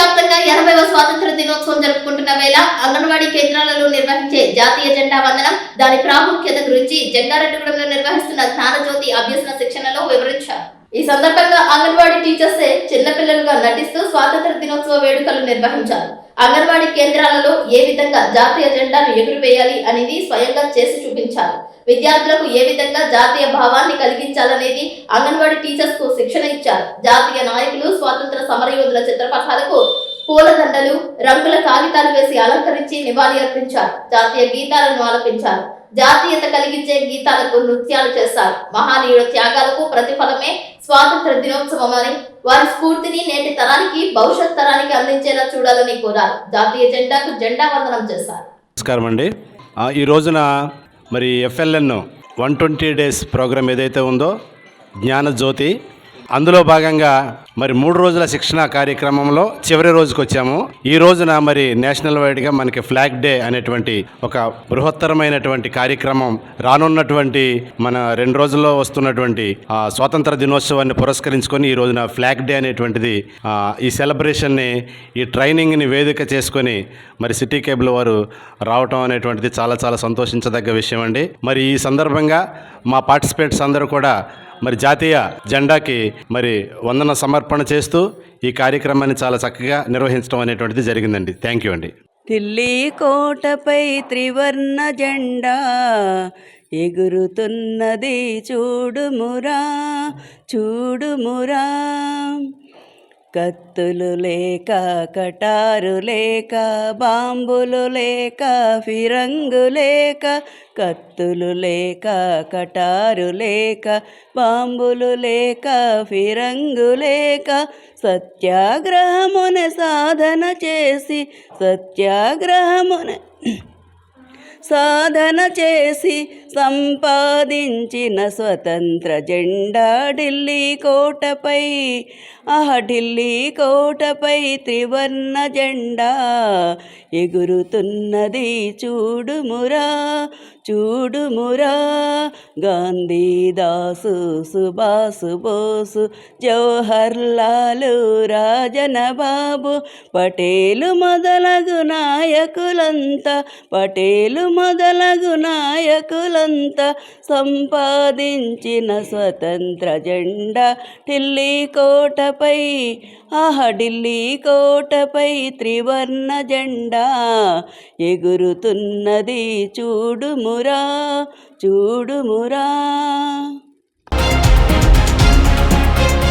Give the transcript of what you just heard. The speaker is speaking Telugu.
దేశవ్యాప్తంగా 80వ స్వాతంత్ర దినోత్సవం జరుపుకుంటున్న వేళ అంగన్వాడీ కేంద్రాలలో నిర్వహించే జాతీయ జెండా వందనం, దాని ప్రాముఖ్యత గురించి జంగారెడ్డిగూడెంలో నిర్వహిస్తున్న జ్ఞానజ్యోతి అభ్యసన శిక్షణలో వివరించారు. ఈ సందర్భంగా అంగన్వాడీ టీచర్సే చిన్నపిల్లలుగా నటిస్తూ స్వాతంత్ర దినోత్సవ వేడుకలు నిర్వహించారు. అంగన్వాడీ కేంద్రాలలో ఏ విధంగా జాతీయ జెండాను ఎగురవేయాలి అనేది స్వయంగా చేసి చూపించారు. విద్యార్థులకు ఏ విధంగా జాతీయ భావాన్ని కలిగించాలనేది అంగన్వాడీ టీచర్స్ కు శిక్షణ ఇచ్చారు. జాతీయ నాయకులు, స్వాతంత్ర సమరయోధుల చిత్రపటాలకు పూలదండలు, రంగుల కాగితాలు వేసి అలంకరించి నివాళి అర్పించారు. జాతీయ గీతాలను ఆలపించారు. జాతీయత కలిగించే గీతాలకు నృత్యాలు చేశారు. మహానీయుల త్యాగాలకు ప్రతిఫలమే స్వాతంత్ర దినోత్సవం అని, వారి స్ఫూర్తిని నేటి తరానికి, భవిష్యత్ తరానికి అందించేలా చూడాలని కోరారు. జాతీయ జెండాకు జెండా వందనం చేశారు. నమస్కారం అండి. ఈ రోజున మరి FLN 120 డేస్ ప్రోగ్రాం ఏదైతే ఉందో జ్ఞానజ్యోతి, అందులో భాగంగా మరి 3 రోజుల శిక్షణ కార్యక్రమంలో చివరి రోజుకి వచ్చాము. ఈ రోజున మరి నేషనల్ వైడ్గా మనకి ఫ్లాగ్ డే అనేటువంటి ఒక బృహత్తరమైనటువంటి కార్యక్రమం రానున్నటువంటి మన 2 రోజుల్లో వస్తున్నటువంటి స్వాతంత్ర దినోత్సవాన్ని పురస్కరించుకొని ఈ రోజున ఫ్లాగ్ డే అనేటువంటిది ఈ సెలబ్రేషన్ని, ఈ ట్రైనింగ్ని వేదిక చేసుకొని మరి సిటీ కేబుల్ వారు రావటం అనేటువంటిది చాలా చాలా సంతోషించదగ్గ విషయం అండి. మరి ఈ సందర్భంగా మా పార్టిసిపేట్స్ అందరూ కూడా మరి జాతీయ జెండాకి మరి వందన సమర్పణ చేస్తూ ఈ కార్యక్రమాన్ని చాలా చక్కగా నిర్వహించడం అనేటువంటిది జరిగిందండి. థ్యాంక్ యూ అండి. ఢిల్లీ కోటపై త్రివర్ణ జెండా ఎగురుతున్నది చూడుమురా చూడుమురా. కత్తులు లేక, కటారు లేక, బాంబులు లేక, ఫిరంగు లేక, కత్తులు లేక, కటారు లేక, బాంబులు లేక, ఫిరంగు లేక, సత్యాగ్రహమున సాధన చేసి, సత్యాగ్రహమున సాధన చేసి సంపాదించిన స్వతంత్ర జెండా ఢిల్లీ కోటపై, ఢిల్లీ కోటపై త్రివర్ణ జెండా ఎగురుతున్నది చూడుమురా చూడుమురా. గాంధీదాసు, సుభాసు బోసు, జవహర్ లాలు, రాజన బాబు, పటేలు మొదలగు నాయకులంతా, పటేలు మొదలగు నాయకులంతా సంపాదించిన స్వతంత్ర జెండా ఢిల్లీ కోటపై, ఢిల్లీ కోటపై త్రివర్ణ జెండా ఎగురుతున్నది చూడుమురా చూడుమురా.